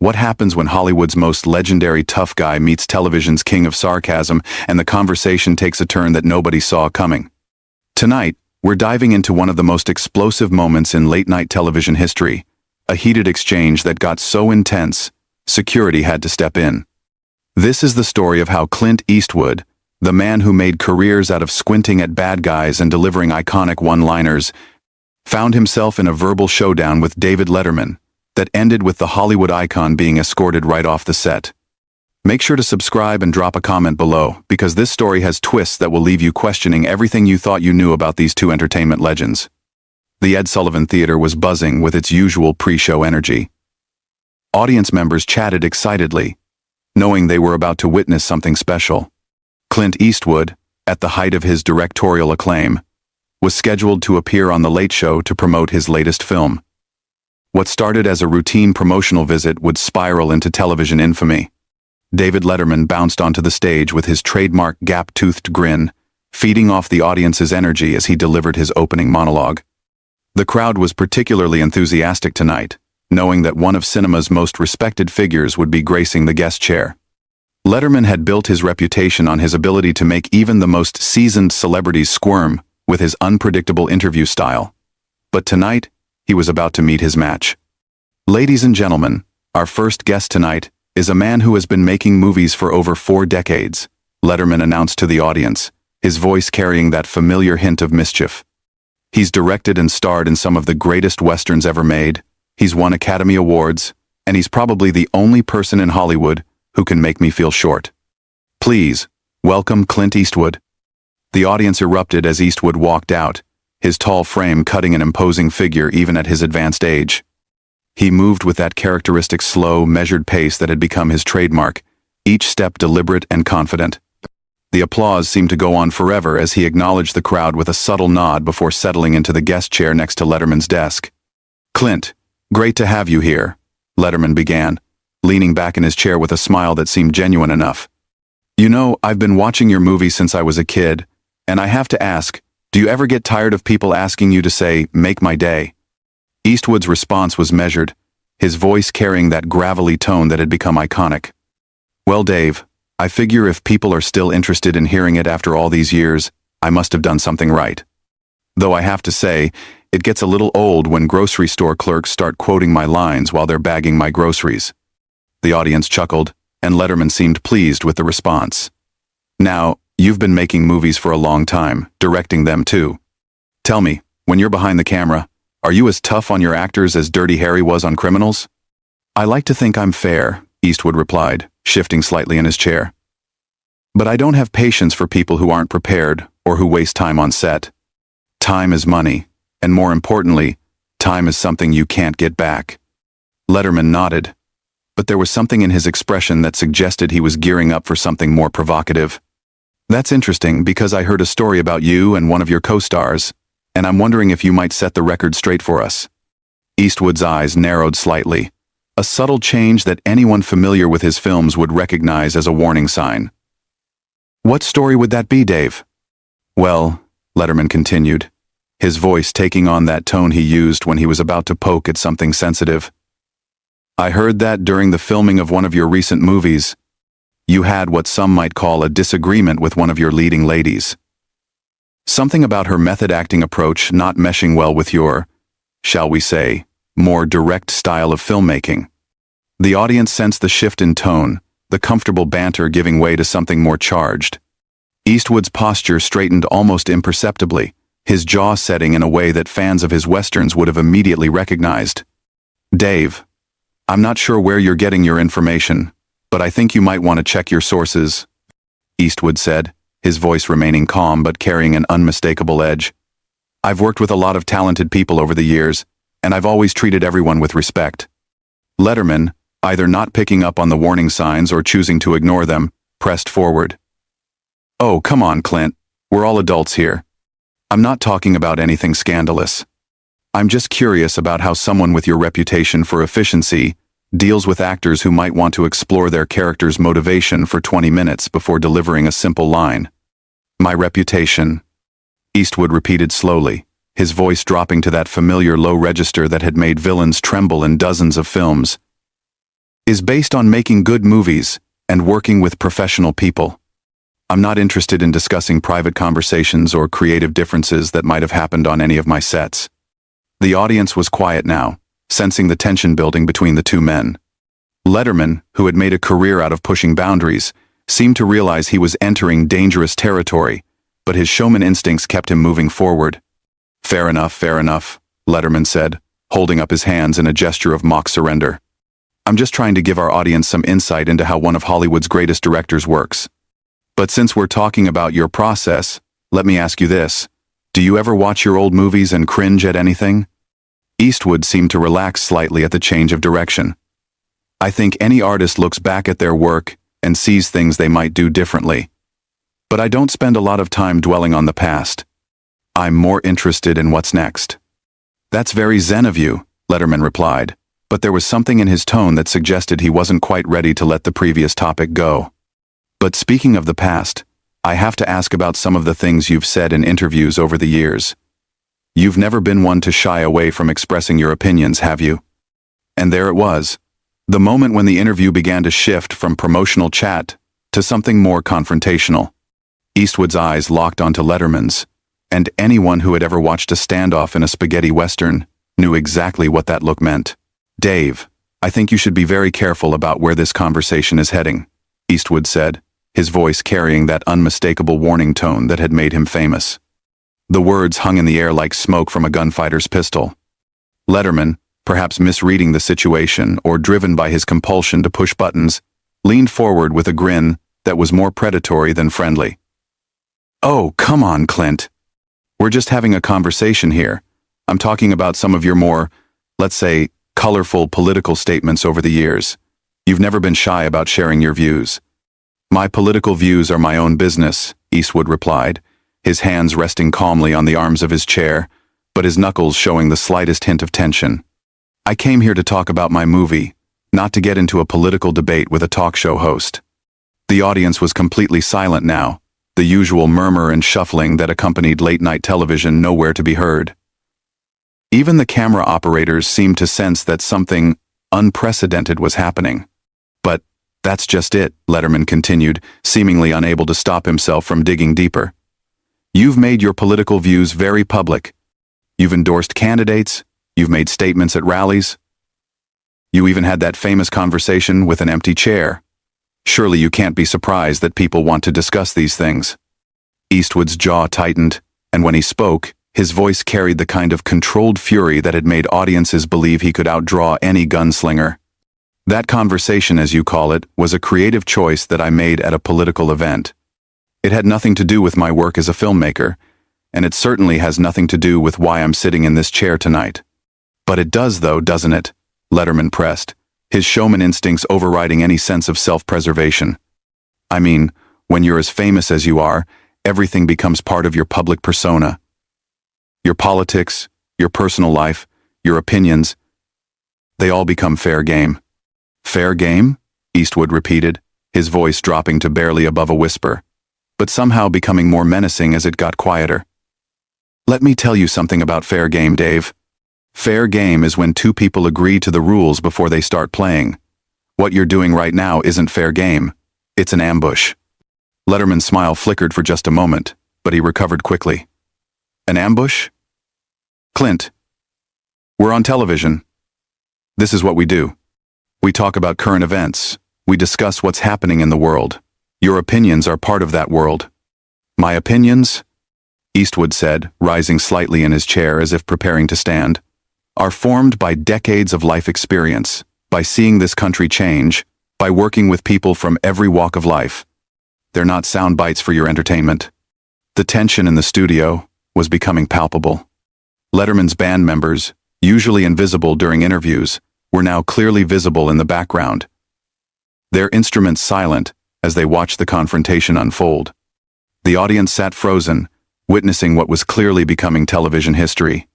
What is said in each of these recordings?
What happens when Hollywood's most legendary tough guy meets television's king of sarcasm and the conversation takes a turn that nobody saw coming? Tonight, we're diving into one of the most explosive moments in late-night television history, a heated exchange that got so intense, security had to step in. This is the story of how Clint Eastwood, the man who made careers out of squinting at bad guys and delivering iconic one-liners, found himself in a verbal showdown with David Letterman that ended with the Hollywood icon being escorted right off the set. Make sure to subscribe and drop a comment below, because this story has twists that will leave you questioning everything you thought you knew about these two entertainment legends. The Ed Sullivan Theater was buzzing with its usual pre-show energy. Audience members chatted excitedly, knowing they were about to witness something special. Clint Eastwood, at the height of his directorial acclaim, was scheduled to appear on The Late Show to promote his latest film. What started as a routine promotional visit would spiral into television infamy. David Letterman bounced onto the stage with his trademark gap-toothed grin, feeding off the audience's energy as he delivered his opening monologue. The crowd was particularly enthusiastic tonight, knowing that one of cinema's most respected figures would be gracing the guest chair. Letterman had built his reputation on his ability to make even the most seasoned celebrities squirm with his unpredictable interview style. But tonight, he was about to meet his match. Ladies and gentlemen, our first guest tonight is a man who has been making movies for over 4 decades, Letterman announced to the audience, his voice carrying that familiar hint of mischief. He's directed and starred in some of the greatest westerns ever made, he's won Academy Awards, and he's probably the only person in Hollywood who can make me feel short. Please, welcome Clint Eastwood. The audience erupted as Eastwood walked out, his tall frame cutting an imposing figure even at his advanced age. He moved with that characteristic slow, measured pace that had become his trademark, each step deliberate and confident. The applause seemed to go on forever as he acknowledged the crowd with a subtle nod before settling into the guest chair next to Letterman's desk. "Clint, great to have you here," Letterman began, leaning back in his chair with a smile that seemed genuine enough. "You know, I've been watching your movies since I was a kid, and I have to ask, do you ever get tired of people asking you to say, 'Make my day'?" Eastwood's response was measured, his voice carrying that gravelly tone that had become iconic. "Well, Dave, I figure if people are still interested in hearing it after all these years, I must have done something right. Though I have to say, it gets a little old when grocery store clerks start quoting my lines while they're bagging my groceries." The audience chuckled, and Letterman seemed pleased with the response. "Now, you've been making movies for a long time, directing them too. Tell me, when you're behind the camera, are you as tough on your actors as Dirty Harry was on Criminals?" "I like to think I'm fair," Eastwood replied, shifting slightly in his chair. "But I don't have patience for people who aren't prepared or who waste time on set. Time is money, and more importantly, time is something you can't get back." Letterman nodded, but there was something in his expression that suggested he was gearing up for something more provocative. "That's interesting because I heard a story about you and one of your co-stars, and I'm wondering if you might set the record straight for us." Eastwood's eyes narrowed slightly, a subtle change that anyone familiar with his films would recognize as a warning sign. "What story would that be, Dave?" "Well," Letterman continued, his voice taking on that tone he used when he was about to poke at something sensitive. "I heard that during the filming of one of your recent movies, you had what some might call a disagreement with one of your leading ladies. Something about her method acting approach not meshing well with your, shall we say, more direct style of filmmaking." The audience sensed the shift in tone, the comfortable banter giving way to something more charged. Eastwood's posture straightened almost imperceptibly, his jaw setting in a way that fans of his westerns would have immediately recognized. "Dave, I'm not sure where you're getting your information, but I think you might want to check your sources," Eastwood said, his voice remaining calm but carrying an unmistakable edge. "I've worked with a lot of talented people over the years, and I've always treated everyone with respect." Letterman, either not picking up on the warning signs or choosing to ignore them, pressed forward. "Oh, come on, Clint. We're all adults here. I'm not talking about anything scandalous. I'm just curious about how someone with your reputation for efficiency deals with actors who might want to explore their character's motivation for 20 minutes before delivering a simple line." "My reputation," Eastwood repeated slowly, his voice dropping to that familiar low register that had made villains tremble in dozens of films, is based on making good movies and working with professional people. I'm not interested in discussing private conversations or creative differences that might have happened on any of my sets. The audience was quiet now, sensing the tension building between the two men. Letterman, who had made a career out of pushing boundaries, seemed to realize he was entering dangerous territory, but his showman instincts kept him moving forward. Fair enough, Letterman said, holding up his hands in a gesture of mock surrender. I'm just trying to give our audience some insight into how one of Hollywood's greatest directors works. But since we're talking about your process, let me ask you this. Do you ever watch your old movies and cringe at anything? Eastwood seemed to relax slightly at the change of direction. I think any artist looks back at their work and sees things they might do differently. But I don't spend a lot of time dwelling on the past. I'm more interested in what's next. That's very zen of you, Letterman replied, but there was something in his tone that suggested he wasn't quite ready to let the previous topic go. But speaking of the past, I have to ask about some of the things you've said in interviews over the years. You've never been one to shy away from expressing your opinions, have you? And there it was, the moment when the interview began to shift from promotional chat to something more confrontational. Eastwood's eyes locked onto Letterman's, and anyone who had ever watched a standoff in a spaghetti western knew exactly what that look meant. Dave, I think you should be very careful about where this conversation is heading, Eastwood said, his voice carrying that unmistakable warning tone that had made him famous. The words hung in the air like smoke from a gunfighter's pistol. Letterman, perhaps misreading the situation or driven by his compulsion to push buttons, leaned forward with a grin that was more predatory than friendly. Oh, come on, Clint. We're just having a conversation here. I'm talking about some of your more, let's say, colorful political statements over the years. You've never been shy about sharing your views. My political views are my own business, Eastwood replied, his hands resting calmly on the arms of his chair, but his knuckles showing the slightest hint of tension. I came here to talk about my movie, not to get into a political debate with a talk show host. The audience was completely silent now, the usual murmur and shuffling that accompanied late-night television nowhere to be heard. Even the camera operators seemed to sense that something unprecedented was happening. But that's just it, Letterman continued, seemingly unable to stop himself from digging deeper. You've made your political views very public. You've endorsed candidates, you've made statements at rallies. You even had that famous conversation with an empty chair. Surely you can't be surprised that people want to discuss these things. Eastwood's jaw tightened, and when he spoke, his voice carried the kind of controlled fury that had made audiences believe he could outdraw any gunslinger. That conversation, as you call it, was a creative choice that I made at a political event. It had nothing to do with my work as a filmmaker, and it certainly has nothing to do with why I'm sitting in this chair tonight. But it does though, doesn't it? Letterman pressed, his showman instincts overriding any sense of self-preservation. I mean, when you're as famous as you are, everything becomes part of your public persona. Your politics, your personal life, your opinions, they all become fair game. Fair game? Eastwood repeated, his voice dropping to barely above a whisper, but somehow becoming more menacing as it got quieter. Let me tell you something about fair game, Dave. Fair game is when two people agree to the rules before they start playing. What you're doing right now isn't fair game. It's an ambush. Letterman's smile flickered for just a moment, but he recovered quickly. An ambush? Clint, we're on television. This is what we do. We talk about current events. We discuss what's happening in the world. Your opinions are part of that world. My opinions? Eastwood said, rising slightly in his chair as if preparing to stand, are formed by decades of life experience, by seeing this country change, by working with people from every walk of life. They're not sound bites for your entertainment. The tension in the studio was becoming palpable. Letterman's band members, usually invisible during interviews, were now clearly visible in the background, their instruments silent as they watched the confrontation unfold. The audience sat frozen, witnessing what was clearly becoming television history.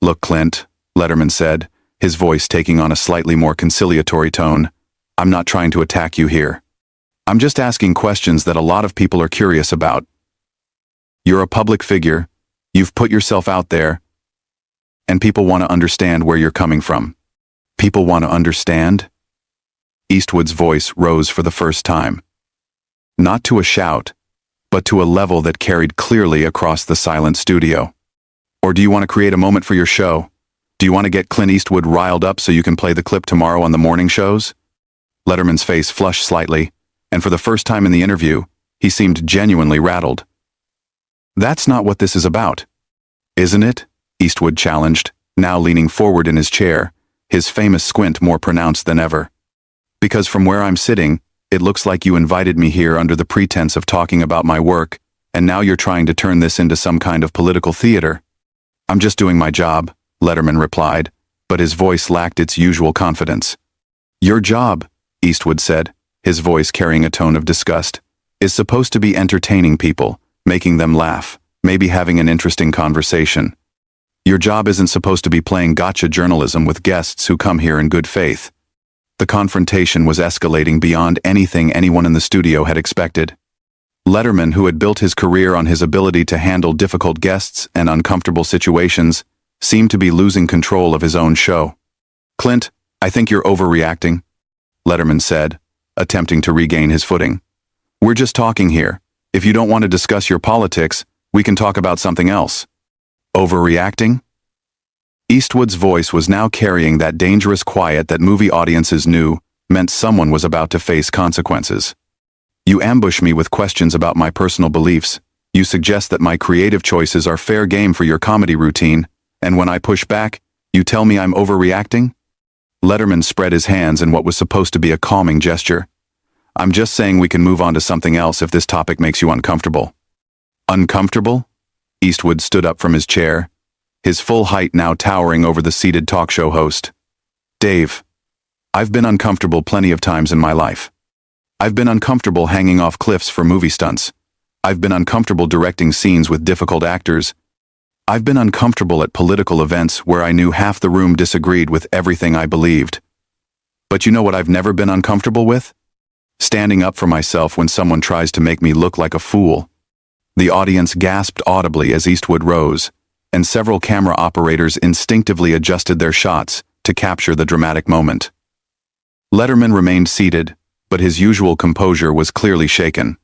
Look, Clint, Letterman said, his voice taking on a slightly more conciliatory tone, I'm not trying to attack you here. I'm just asking questions that a lot of people are curious about. You're a public figure, you've put yourself out there, and people want to understand where you're coming from. People want to understand? Eastwood's voice rose for the first time. Not to a shout, but to a level that carried clearly across the silent studio. Or do you want to create a moment for your show? Do you want to get Clint Eastwood riled up so you can play the clip tomorrow on the morning shows? Letterman's face flushed slightly, and for the first time in the interview, he seemed genuinely rattled. That's not what this is about. Isn't it? Eastwood challenged, now leaning forward in his chair, his famous squint more pronounced than ever. Because from where I'm sitting, it looks like you invited me here under the pretense of talking about my work, and now you're trying to turn this into some kind of political theater. I'm just doing my job, Letterman replied, but his voice lacked its usual confidence. Your job, Eastwood said, his voice carrying a tone of disgust, is supposed to be entertaining people, making them laugh, maybe having an interesting conversation. Your job isn't supposed to be playing gotcha journalism with guests who come here in good faith. The confrontation was escalating beyond anything anyone in the studio had expected. Letterman, who had built his career on his ability to handle difficult guests and uncomfortable situations, seemed to be losing control of his own show. Clint, I think you're overreacting, Letterman said, attempting to regain his footing. We're just talking here. If you don't want to discuss your politics, we can talk about something else. Overreacting? Eastwood's voice was now carrying that dangerous quiet that movie audiences knew meant someone was about to face consequences. You ambush me with questions about my personal beliefs. You suggest that my creative choices are fair game for your comedy routine, and when I push back, you tell me I'm overreacting? Letterman spread his hands in what was supposed to be a calming gesture. I'm just saying we can move on to something else if this topic makes you uncomfortable. Uncomfortable? Eastwood stood up from his chair, his full height now towering over the seated talk show host. Dave, I've been uncomfortable plenty of times in my life. I've been uncomfortable hanging off cliffs for movie stunts. I've been uncomfortable directing scenes with difficult actors. I've been uncomfortable at political events where I knew half the room disagreed with everything I believed. But you know what I've never been uncomfortable with? Standing up for myself when someone tries to make me look like a fool. The audience gasped audibly as Eastwood rose, and several camera operators instinctively adjusted their shots to capture the dramatic moment. Letterman remained seated, but his usual composure was clearly shaken.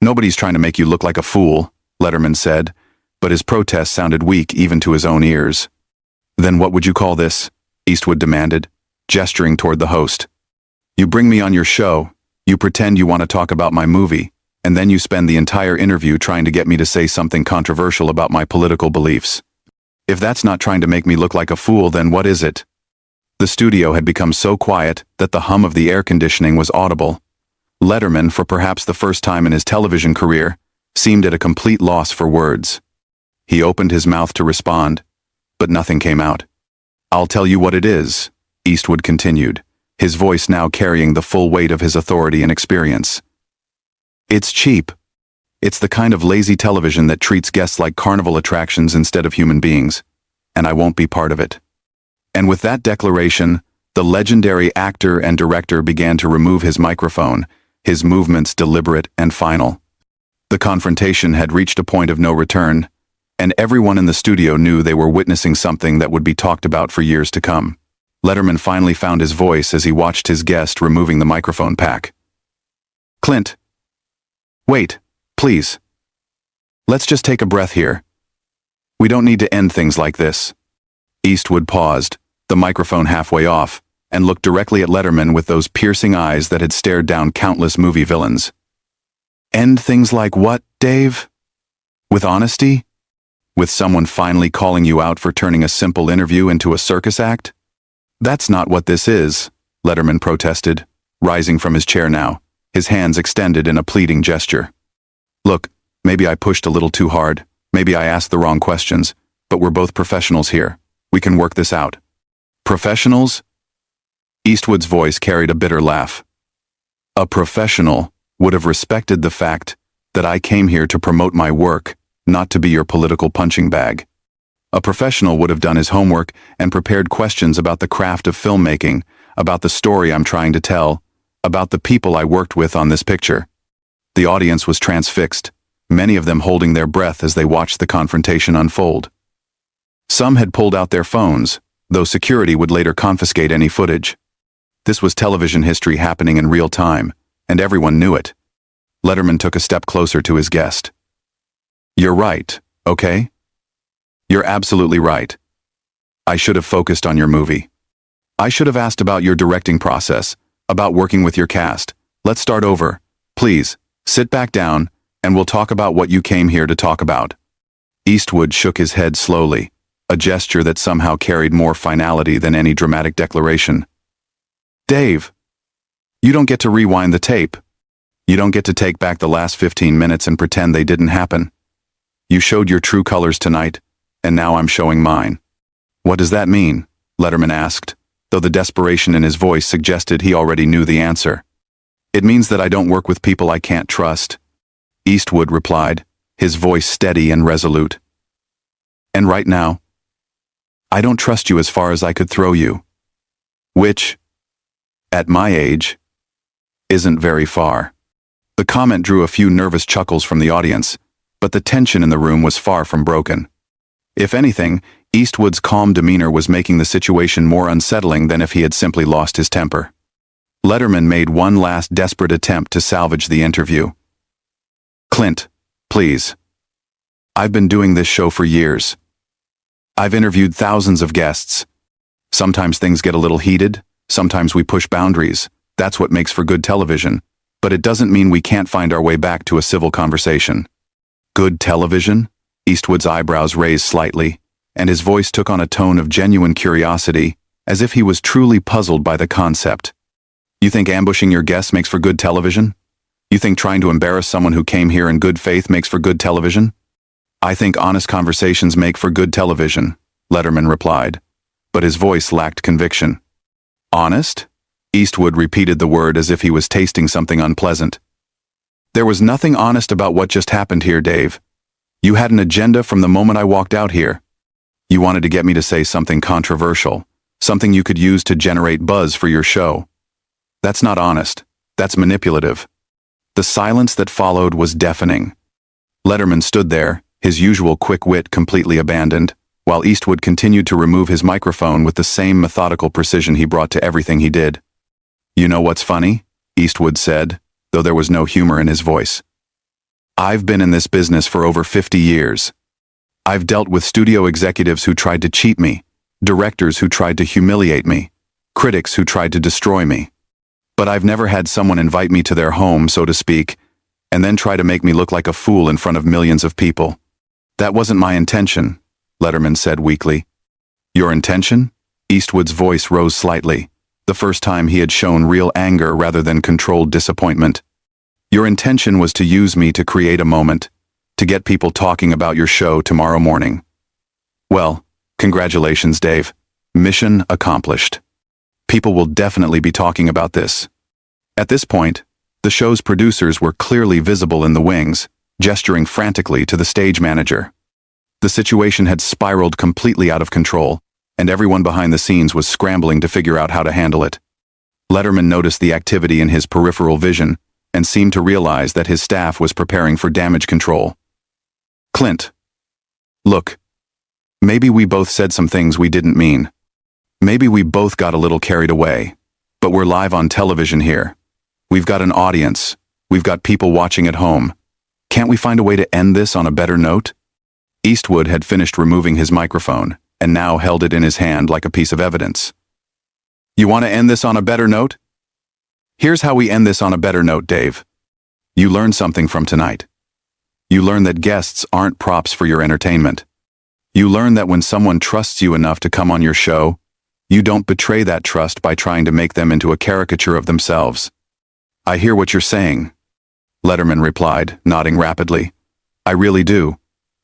Nobody's trying to make you look like a fool, Letterman said, but his protest sounded weak even to his own ears. Then what would you call this? Eastwood demanded, gesturing toward the host. You bring me on your show, you pretend you want to talk about my movie, and then you spend the entire interview trying to get me to say something controversial about my political beliefs. If that's not trying to make me look like a fool, then what is it? The studio had become so quiet that the hum of the air conditioning was audible. Letterman, for perhaps the first time in his television career, seemed at a complete loss for words. He opened his mouth to respond, but nothing came out. I'll tell you what it is, Eastwood continued, his voice now carrying the full weight of his authority and experience. It's cheap. It's the kind of lazy television that treats guests like carnival attractions instead of human beings, and I won't be part of it. And with that declaration, the legendary actor and director began to remove his microphone, his movements deliberate and final. The confrontation had reached a point of no return, and everyone in the studio knew they were witnessing something that would be talked about for years to come. Letterman finally found his voice as he watched his guest removing the microphone pack. Clint. Wait, please. Let's just take a breath here. We don't need to end things like this. Eastwood paused, the microphone halfway off, and looked directly at Letterman with those piercing eyes that had stared down countless movie villains. End things like what, Dave? With honesty? With someone finally calling you out for turning a simple interview into a circus act? That's not what this is, Letterman protested, rising from his chair now, his hands extended in a pleading gesture. Look, maybe I pushed a little too hard, maybe I asked the wrong questions, but we're both professionals here. We can work this out. Professionals? Eastwood's voice carried a bitter laugh. A professional would have respected the fact that I came here to promote my work, not to be your political punching bag. A professional would have done his homework and prepared questions about the craft of filmmaking, about the story I'm trying to tell, about the people I worked with on this picture. The audience was transfixed, many of them holding their breath as they watched the confrontation unfold. Some had pulled out their phones, though security would later confiscate any footage. This was television history happening in real time, and everyone knew it. Letterman took a step closer to his guest. "You're right, okay? You're absolutely right. I should have focused on your movie. I should have asked about your directing process, about working with your cast. Let's start over. Please, sit back down, and we'll talk about what you came here to talk about." Eastwood shook his head slowly, a gesture that somehow carried more finality than any dramatic declaration. "Dave, you don't get to rewind the tape. You don't get to take back the last 15 minutes and pretend they didn't happen. You showed your true colors tonight, and now I'm showing mine." "What does that mean?" Letterman asked, though the desperation in his voice suggested he already knew the answer. "It means that I don't work with people I can't trust," Eastwood replied, his voice steady and resolute. "And right now, I don't trust you as far as I could throw you. Which, at my age, isn't very far." The comment drew a few nervous chuckles from the audience, but the tension in the room was far from broken. If anything, Eastwood's calm demeanor was making the situation more unsettling than if he had simply lost his temper. Letterman made one last desperate attempt to salvage the interview. "Clint, please. I've been doing this show for years. I've interviewed thousands of guests. Sometimes things get a little heated, sometimes we push boundaries. That's what makes for good television. But it doesn't mean we can't find our way back to a civil conversation." "Good television?" Eastwood's eyebrows raised slightly, and his voice took on a tone of genuine curiosity, as if he was truly puzzled by the concept. "You think ambushing your guests makes for good television? You think trying to embarrass someone who came here in good faith makes for good television?" "I think honest conversations make for good television," Letterman replied, but his voice lacked conviction. "Honest?" Eastwood repeated the word as if he was tasting something unpleasant. "There was nothing honest about what just happened here, Dave. You had an agenda from the moment I walked out here. You wanted to get me to say something controversial, something you could use to generate buzz for your show. That's not honest. That's manipulative." The silence that followed was deafening. Letterman stood there, his usual quick wit completely abandoned, while Eastwood continued to remove his microphone with the same methodical precision he brought to everything he did. "You know what's funny?" Eastwood said, though there was no humor in his voice. "I've been in this business for over 50 years. I've dealt with studio executives who tried to cheat me, directors who tried to humiliate me, critics who tried to destroy me. But I've never had someone invite me to their home, so to speak, and then try to make me look like a fool in front of millions of people. That wasn't my intention," Letterman said weakly. "Your intention?" Eastwood's voice rose slightly, the first time he had shown real anger rather than controlled disappointment. "Your intention was to use me to create a moment, to get people talking about your show tomorrow morning. Well, congratulations, Dave. Mission accomplished. People will definitely be talking about this." At this point, the show's producers were clearly visible in the wings, gesturing frantically to the stage manager. The situation had spiraled completely out of control, and everyone behind the scenes was scrambling to figure out how to handle it. Letterman noticed the activity in his peripheral vision and seemed to realize that his staff was preparing for damage control. "Clint, look, maybe we both said some things we didn't mean. Maybe we both got a little carried away, but we're live on television here. We've got an audience. We've got people watching at home. Can't we find a way to end this on a better note?" Eastwood had finished removing his microphone and now held it in his hand like a piece of evidence. "You want to end this on a better note? Here's how we end this on a better note, Dave. You learned something from tonight. You learned that guests aren't props for your entertainment. You learned that when someone trusts you enough to come on your show, you don't betray that trust by trying to make them into a caricature of themselves." "I hear what you're saying," Letterman replied, nodding rapidly. "I really do.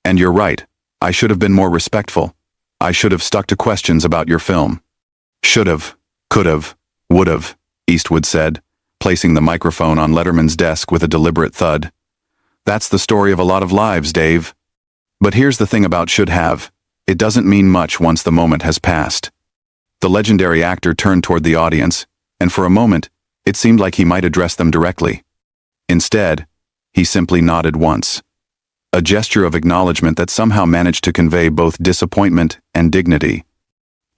And you're right. I should have been more respectful. I should have stuck to questions about your film." "Should've, could've, would've," Eastwood said, placing the microphone on Letterman's desk with a deliberate thud. "That's the story of a lot of lives, Dave. But here's the thing about should have. It doesn't mean much once the moment has passed." The legendary actor turned toward the audience, and for a moment, it seemed like he might address them directly. Instead, he simply nodded once. A gesture of acknowledgement that somehow managed to convey both disappointment and dignity.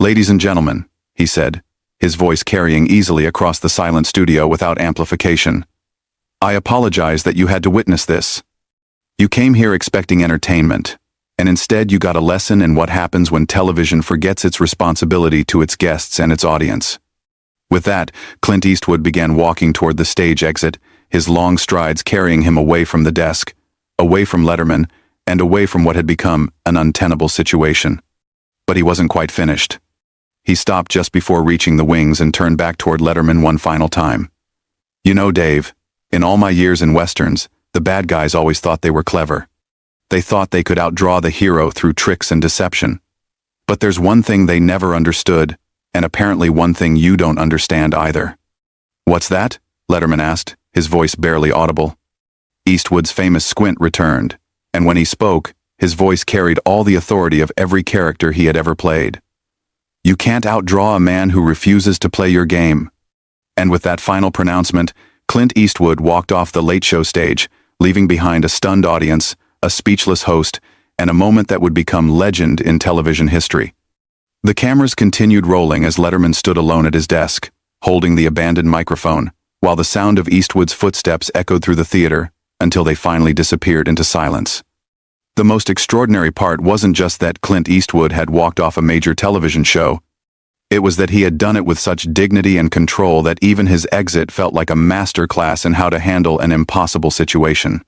"Ladies and gentlemen," he said, his voice carrying easily across the silent studio without amplification. "I apologize that you had to witness this. You came here expecting entertainment, and instead you got a lesson in what happens when television forgets its responsibility to its guests and its audience." With that, Clint Eastwood began walking toward the stage exit, his long strides carrying him away from the desk, away from Letterman, and away from what had become an untenable situation. But he wasn't quite finished. He stopped just before reaching the wings and turned back toward Letterman one final time. "You know, Dave, in all my years in Westerns, the bad guys always thought they were clever. They thought they could outdraw the hero through tricks and deception. But there's one thing they never understood, and apparently one thing you don't understand either." "What's that?" Letterman asked, his voice barely audible. Eastwood's famous squint returned, and when he spoke, his voice carried all the authority of every character he had ever played. "You can't outdraw a man who refuses to play your game." And with that final pronouncement, Clint Eastwood walked off the Late Show stage, leaving behind a stunned audience, a speechless host, and a moment that would become legend in television history. The cameras continued rolling as Letterman stood alone at his desk, holding the abandoned microphone, while the sound of Eastwood's footsteps echoed through the theater until they finally disappeared into silence. The most extraordinary part wasn't just that Clint Eastwood had walked off a major television show. It was that he had done it with such dignity and control that even his exit felt like a master class in how to handle an impossible situation.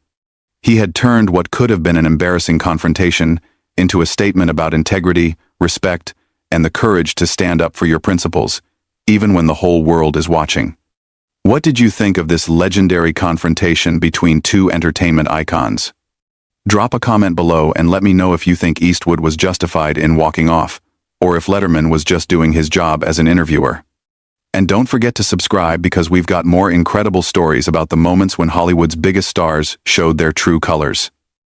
He had turned what could have been an embarrassing confrontation into a statement about integrity, respect, and the courage to stand up for your principles, even when the whole world is watching. What did you think of this legendary confrontation between two entertainment icons? Drop a comment below and let me know if you think Eastwood was justified in walking off, or if Letterman was just doing his job as an interviewer. And don't forget to subscribe because we've got more incredible stories about the moments when Hollywood's biggest stars showed their true colors.